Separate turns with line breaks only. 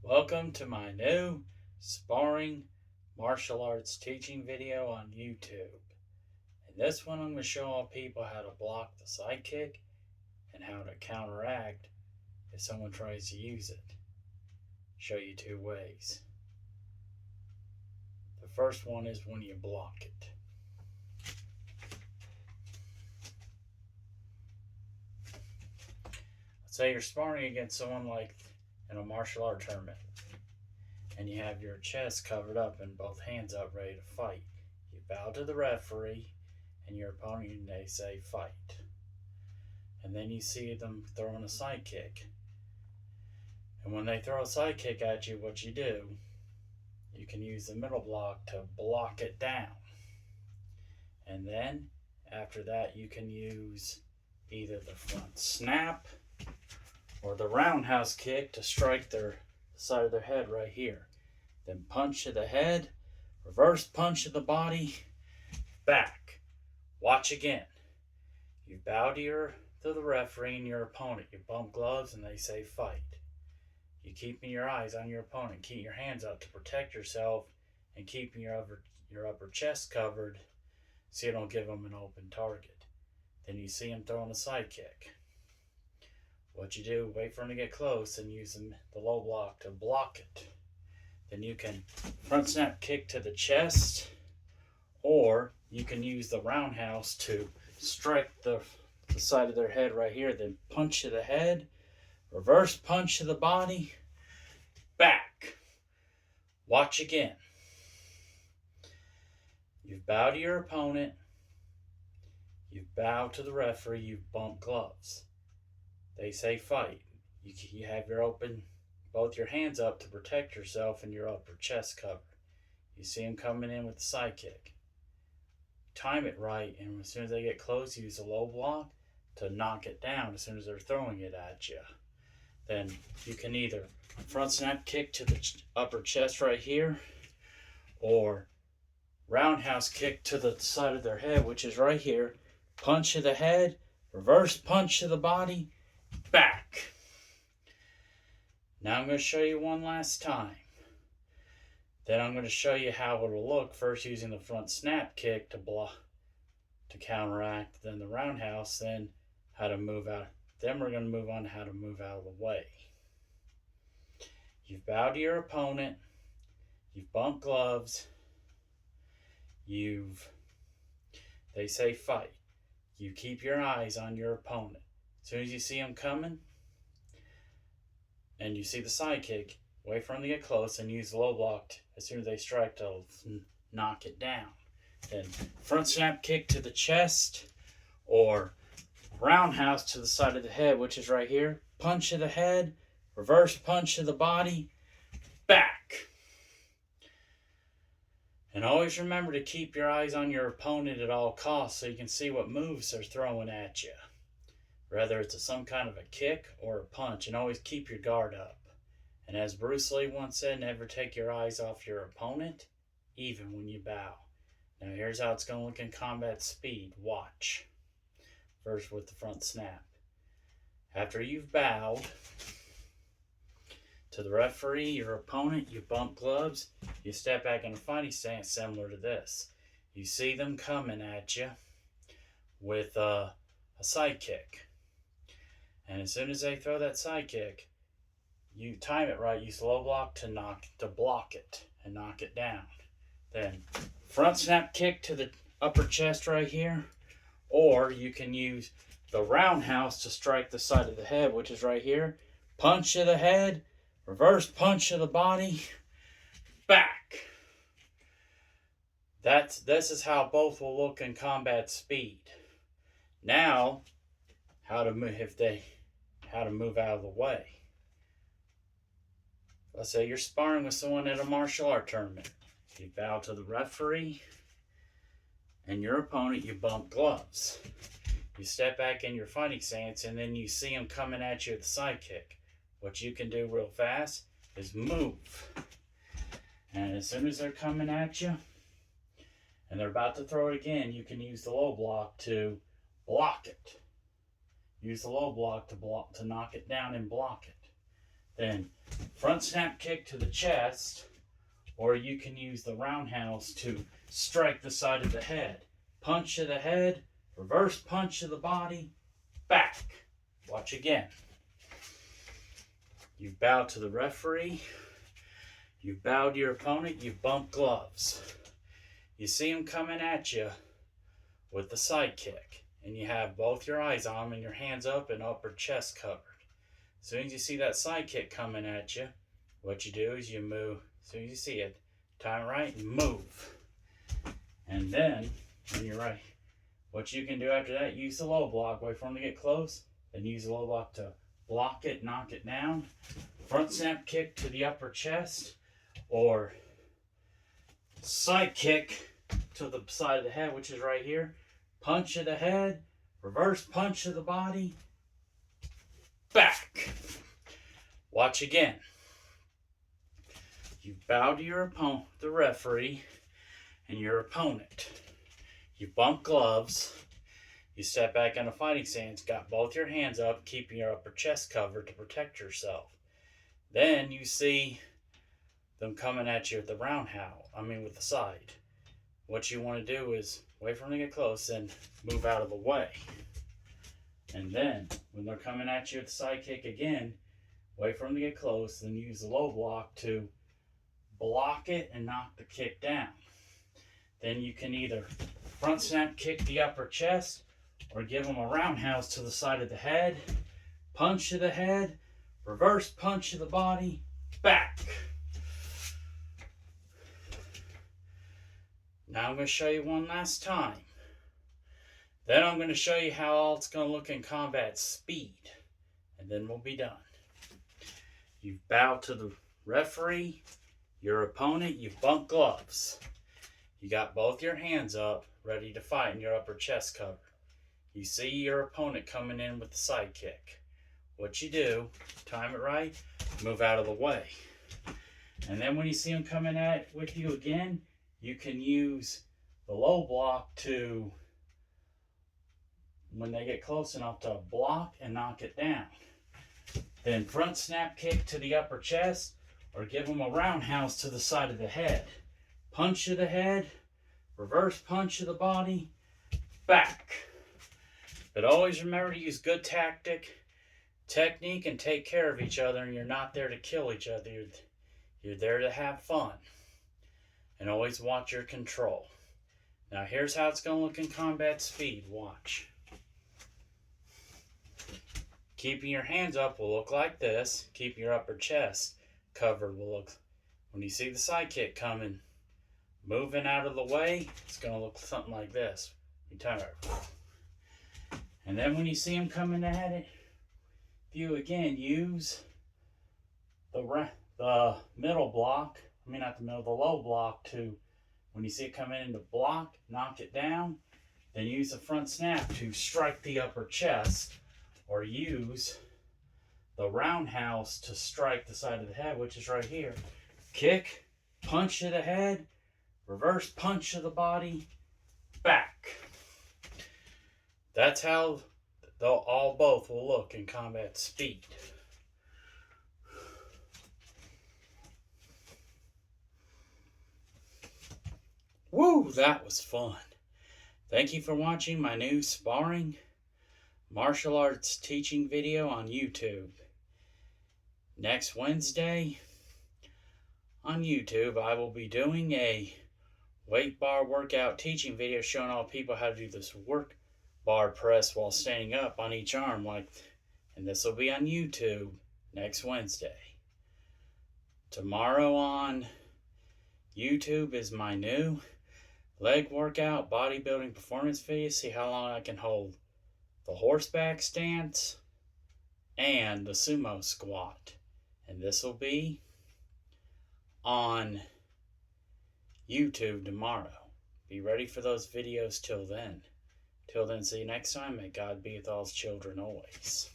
Welcome to my new sparring martial arts teaching video on YouTube. In this one, I'm going to show all people how to block the side kick and how to counteract if someone tries to use it. Show you two ways. The first one is when you block it. Let's say you're sparring against someone like in a martial art tournament, and you have your chest covered up and both hands up ready to fight. You bow to the referee and your opponent, and they say fight. And then you see them throwing a side kick. And when they throw a side kick at you, what you do, you can use the middle block to block it down. And then after that, you can use either the front snap or the roundhouse kick to strike their side of their head right here. Then punch to the head, reverse punch to the body, back. Watch again. You bow to the referee and your opponent. You bump gloves and they say fight. You keeping your eyes on your opponent. Keep your hands up to protect yourself and keeping your upper chest covered so you don't give them an open target. Then you see him throwing a side kick. What you do, wait for him to get close and use the low block to block it. Then you can front snap kick to the chest, or you can use the roundhouse to strike the side of their head right here. Then punch to the head, reverse punch to the body, back. Watch again. You bow to your opponent, you bow to the referee, you bump gloves. They say fight. You have both your hands up to protect yourself and your upper chest covered. You see them coming in with the side kick. Time it right, and as soon as they get close, use the low block to knock it down as soon as they're throwing it at you. Then you can either front snap kick to the upper chest right here, or roundhouse kick to the side of their head, which is right here. Punch to the head, reverse punch to the body, back. Now I'm going to show you one last time. Then I'm going to show you how it'll look, first using the front snap kick to counteract, then the roundhouse, then how to move out. Then we're going to move on to how to move out of the way. You've bowed to your opponent, you've bumped gloves, they say fight. You keep your eyes on your opponent. As soon as you see him coming and you see the side kick, wait for him to get close and use the low block as soon as they strike to knock it down. Then front snap kick to the chest, or roundhouse to the side of the head, which is right here. Punch to the head, reverse punch to the body, back. And always remember to keep your eyes on your opponent at all costs so you can see what moves they're throwing at you. Whether it's some kind of a kick or a punch, and always keep your guard up. And as Bruce Lee once said, never take your eyes off your opponent, even when you bow. Now here's how it's going to look in combat speed. Watch. First with the front snap. After you've bowed to the referee, your opponent, you bump gloves, you step back in a fighting stance similar to this. You see them coming at you with a side kick. And as soon as they throw that side kick, you time it right, use low block to block it and knock it down. Then front snap kick to the upper chest right here, or you can use the roundhouse to strike the side of the head, which is right here. Punch to the head, reverse punch to the body, back. This is how both will look in combat speed. Now, how to move out of the way. Let's say you're sparring with someone at a martial art tournament. You bow to the referee and your opponent, you bump gloves. You step back in your fighting stance, and then you see them coming at you with the side kick. What you can do real fast is move. And as soon as they're coming at you and they're about to throw it again, you can use the low block to block it. Use the low block to knock it down and block it. Then front snap kick to the chest, or you can use the roundhouse to strike the side of the head. Punch to the head, reverse punch to the body, back. Watch again. You bow to the referee, you bow to your opponent, you bump gloves. You see him coming at you with the side kick, and you have both your eyes on him and your hands up and upper chest covered. As soon as you see that side kick coming at you, what you do is you move. As soon as you see it, time it right and move. And then, when you're right, what you can do after that, use the low block, wait for him to get close, then use the low block to block it, knock it down. Front snap kick to the upper chest, or side kick to the side of the head, which is right here. Punch to the head, reverse punch to the body, back. Watch again. You bow to your opponent, the referee, and your opponent. You bump gloves. You step back in a fighting stance, got both your hands up, keeping your upper chest covered to protect yourself. Then you see them coming at you with the roundhouse, with the side. What you want to do is wait for them to get close and move out of the way. And then, when they're coming at you with the side kick again, wait for them to get close, then use the low block to block it and knock the kick down. Then you can either front snap kick the upper chest, or give them a roundhouse to the side of the head, punch to the head, reverse punch to the body, back. Now I'm going to show you one last time. Then I'm going to show you how all it's going to look in combat speed. And then we'll be done. You bow to the referee, your opponent, you bump gloves. You got both your hands up, ready to fight, and your upper chest covered. You see your opponent coming in with the side kick. What you do, time it right, move out of the way. And then when you see him coming at with you again, you can use the low block to, when they get close enough, to block and knock it down. Then front snap kick to the upper chest, or give them a roundhouse to the side of the head. Punch to the head, reverse punch to the body, back. But always remember to use good technique, and take care of each other, and you're not there to kill each other. You're there to have fun. And always watch your control. Now here's how it's going to look in combat speed. Watch. Keeping your hands up will look like this. Keeping your upper chest covered will look, when you see the side kick coming, moving out of the way, it's going to look something like this. You time it. And then when you see him coming at it, you again use the middle block, not the middle, the low block to, when you see it coming in, to block, knock it down, then use the front snap to strike the upper chest, or use the roundhouse to strike the side of the head, which is right here. Kick, punch to the head, reverse punch to the body, back. That's how both will look in combat speed. Woo, that was fun. Thank you for watching my new sparring martial arts teaching video on YouTube. Next Wednesday on YouTube, I will be doing a weight bar workout teaching video showing all people how to do this work bar press while standing up on each arm, and this will be on YouTube next Wednesday. Tomorrow on YouTube is my new leg workout bodybuilding performance video. See how long I can hold the horseback stance and the sumo squat. And this will be on YouTube tomorrow. Be ready for those videos till then. Till then, see you next time. May God be with all his children always.